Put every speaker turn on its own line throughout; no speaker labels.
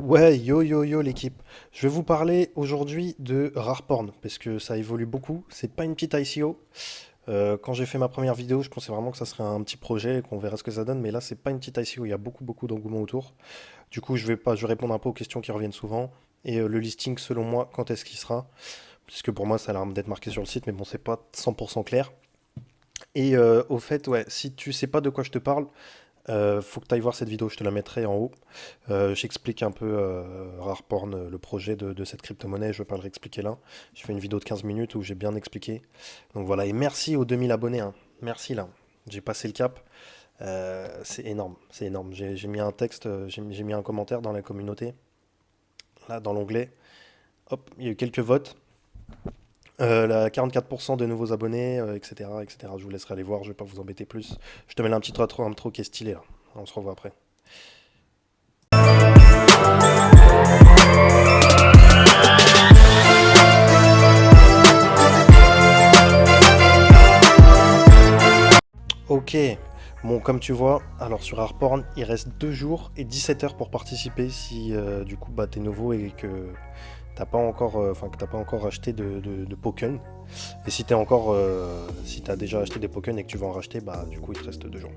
Ouais, yo yo yo l'équipe. Je vais vous parler aujourd'hui de Rareporn parce que ça évolue beaucoup. C'est pas une petite ICO. Quand j'ai fait ma première vidéo, je pensais vraiment que ça serait un petit projet et qu'on verrait ce que ça donne, mais là c'est pas une petite ICO. Il y a beaucoup d'engouement autour. Du coup, je vais répondre un peu aux questions qui reviennent souvent et le listing selon moi, quand est-ce qu'il sera? Puisque pour moi ça a l'air d'être marqué sur le site, mais bon, c'est pas 100% clair. Et au fait, ouais, si tu sais pas de quoi je te parle, faut que tu ailles voir cette vidéo, je te la mettrai en haut. J'explique un peu Rareporn, le projet de cette crypto-monnaie, je ne vais pas le réexpliquer là. Je fais une vidéo de 15 minutes où j'ai bien expliqué. Donc voilà, et merci aux 2000 abonnés, hein. Merci là, j'ai passé le cap. C'est énorme, c'est énorme. J'ai mis un texte, j'ai mis un commentaire dans la communauté, là dans l'onglet. Hop, il y a eu quelques votes. 44% de nouveaux abonnés, etc., etc. Je vous laisserai aller voir, je vais pas vous embêter plus. Je te mets là un petit intro qui est stylé là. On se revoit après. Ok, bon comme tu vois, alors sur Harporn, il reste 2 jours et 17 heures pour participer si du coup bah, t'es nouveau et que t'as pas encore, que t'as pas encore acheté de Pokken. Et si t'es encore, si t'as déjà acheté des Pokken et que tu vas en racheter, bah du coup il te reste 2 jours.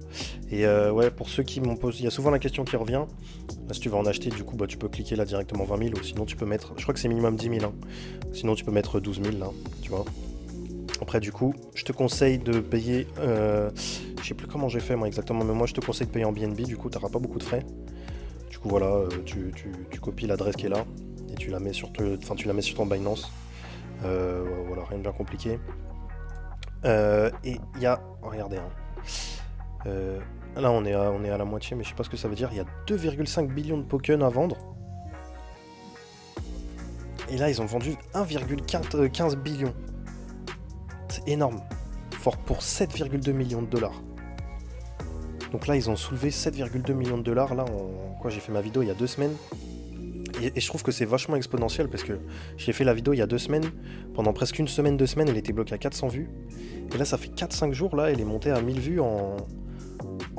Et ouais, pour ceux qui m'ont posé, il y a souvent la question qui revient. Bah, si tu vas en acheter, du coup bah tu peux cliquer là directement 20 000 ou sinon tu peux mettre, je crois que c'est minimum 10 000, hein. Sinon tu peux mettre 12 000 là, tu vois. Après, du coup, je te conseille de payer. Je sais plus comment j'ai fait moi exactement, mais moi je te conseille de payer en BNB. Du coup, tu n'auras pas beaucoup de frais. Du coup, voilà, tu copies l'adresse qui est là et tu la mets sur, tu la mets sur ton Binance. Voilà, rien de bien compliqué. Et il y a. Regardez, hein. Là, on est à la moitié, mais je sais pas ce que ça veut dire. Il y a 2,5 billions de Pokémon à vendre. Et là, ils ont vendu 1,15 billion. C'est énorme. Fort pour 7,2 millions de dollars. Donc là, ils ont soulevé 7,2 millions de dollars. Là, quoi, j'ai fait ma vidéo il y a 2 semaines. Et je trouve que c'est vachement exponentiel parce que j'ai fait la vidéo il y a 2 semaines. Pendant presque une semaine, 2 semaines, elle était bloquée à 400 vues. Et là, ça fait 4-5 jours, là, elle est montée à 1000 vues en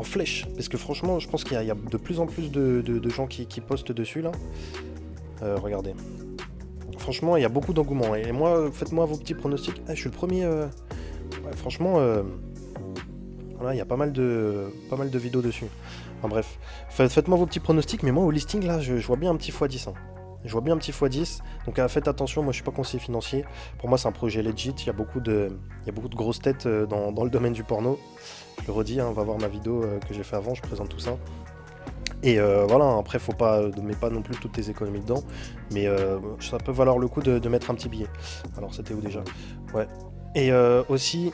flèche. Parce que franchement, je pense qu'il y a de plus en plus de gens qui postent dessus, là. Regardez. Franchement, il y a beaucoup d'engouement. Et moi, faites-moi vos petits pronostics. Ah, je suis le premier. Ouais, franchement, voilà, il y a pas mal de vidéos dessus. Enfin bref, faites-moi vos petits pronostics, mais moi au listing là, je vois bien un petit x10, hein. Je vois bien un petit x10, donc faites attention, moi je suis pas conseiller financier. Pour moi c'est un projet legit, il y a beaucoup de grosses têtes dans le domaine du porno. Je le redis, hein, on va voir ma vidéo que j'ai fait avant, je présente tout ça. Et voilà, après faut pas, mets pas non plus toutes tes économies dedans, mais ça peut valoir le coup de mettre un petit billet. Alors c'était où déjà? Ouais. Et aussi,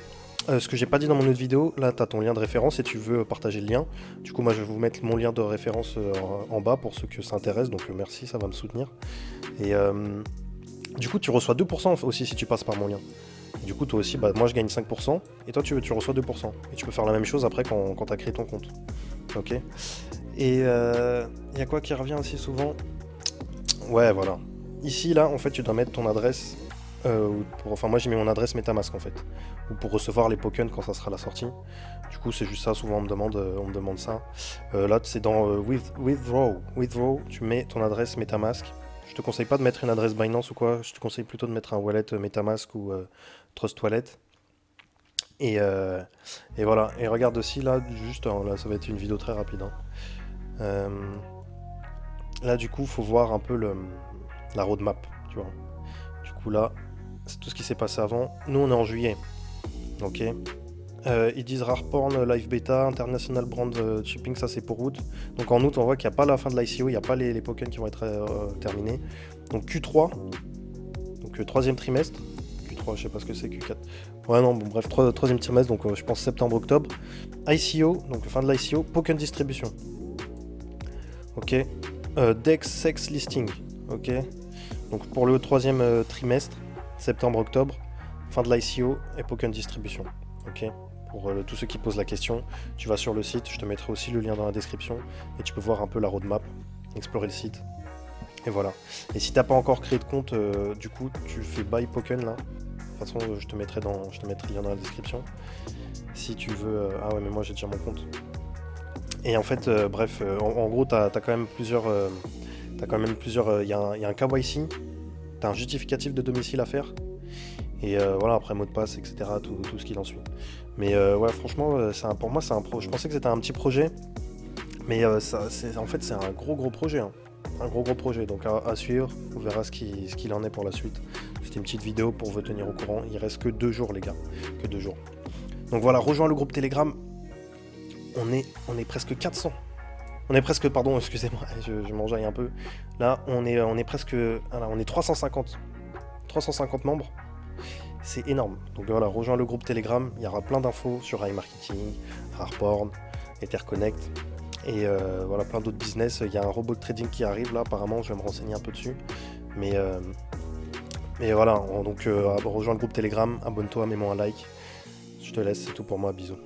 ce que j'ai pas dit dans mon autre vidéo, là tu as ton lien de référence et tu veux partager le lien. Du coup moi je vais vous mettre mon lien de référence en bas pour ceux que ça intéresse, donc merci, ça va me soutenir. Et du coup tu reçois 2% aussi si tu passes par mon lien. Et du coup toi aussi, bah, moi je gagne 5% et toi tu reçois 2%. Et tu peux faire la même chose après quand tu as créé ton compte. Ok. Et il y a quoi qui revient aussi souvent? Ouais, voilà. Ici, là, en fait, tu dois mettre ton adresse. Enfin, moi, j'ai mis mon adresse MetaMask, en fait. Ou pour recevoir les Pokémon quand ça sera la sortie. Du coup, c'est juste ça. Souvent, on me demande ça. Là, c'est dans Withdraw. Withdraw, tu mets ton adresse MetaMask. Je te conseille pas de mettre une adresse Binance ou quoi. Je te conseille plutôt de mettre un wallet MetaMask ou Trust Wallet. Et, euh, et voilà. Et regarde aussi, là, juste, hein, là, ça va être une vidéo très rapide, hein. Euh, Là, du coup, faut voir un peu la roadmap, tu vois. Du coup, là, c'est tout ce qui s'est passé avant. Nous, on est en juillet, ok. Ils disent Rare Porn, Live Beta, International Brand Shipping, ça c'est pour août. Donc en août, on voit qu'il n'y a pas la fin de l'ICO, il n'y a pas les Pokémon qui vont être terminés. Donc Q3, donc troisième trimestre. Q3, je sais pas ce que c'est, Q4. Ouais, non, bon, bref, troisième trimestre, donc je pense septembre-octobre. ICO, donc fin de l'ICO, Pokémon Distribution. Ok. Dex Sex Listing. Ok. Donc pour le troisième trimestre, septembre-octobre, fin de l'ICO et Pokémon Distribution. Ok. Pour tous ceux qui posent la question, tu vas sur le site, je te mettrai aussi le lien dans la description et tu peux voir un peu la roadmap, explorer le site. Et voilà. Et si t'as pas encore créé de compte, du coup, tu fais Buy Pokémon là. De toute façon, je te mettrai le lien dans la description. Si tu veux. Ah ouais, mais moi j'ai déjà mon compte. Et en fait, bref, en gros, t'as quand même T'as quand même plusieurs... Il y a un KYC, t'as un justificatif de domicile à faire. Et voilà, après mot de passe, etc. Tout ce qui en suit. Mais ouais, franchement, pour moi, je pensais que c'était un petit projet. Mais en fait, c'est un gros projet. Hein. Un gros projet. Donc à suivre, on verra ce qu'il en est pour la suite. C'était une petite vidéo pour vous tenir au courant. Il reste que 2 jours, les gars. Que 2 jours. Donc voilà, rejoins le groupe Telegram. On est presque 400. On est presque, pardon, excusez-moi, je m'enjaille un peu. Là, on est presque... Voilà, on est 350. 350 membres. C'est énorme. Donc voilà, rejoins le groupe Telegram. Il y aura plein d'infos sur iMarketing, Rareporn, Etherconnect. Et voilà, plein d'autres business. Il y a un robot de trading qui arrive là, apparemment. Je vais me renseigner un peu dessus. Mais voilà, donc rejoins le groupe Telegram. Abonne-toi, mets-moi un like. Je te laisse, c'est tout pour moi. Bisous.